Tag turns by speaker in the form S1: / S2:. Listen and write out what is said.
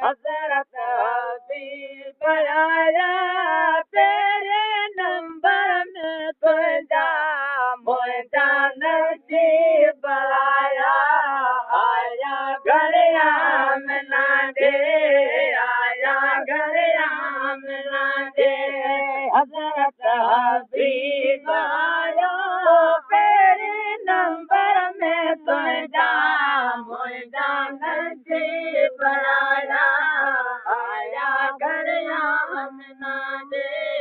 S1: हज़रत हबीब आया तेरे नंबर में तुझा मुझा नसीब आया आया घर आमना दे आया घर आमना दे हज़रत हबीब आया तेरे नंबर में तुझा मुझा नसीब आया आया घर आमना दे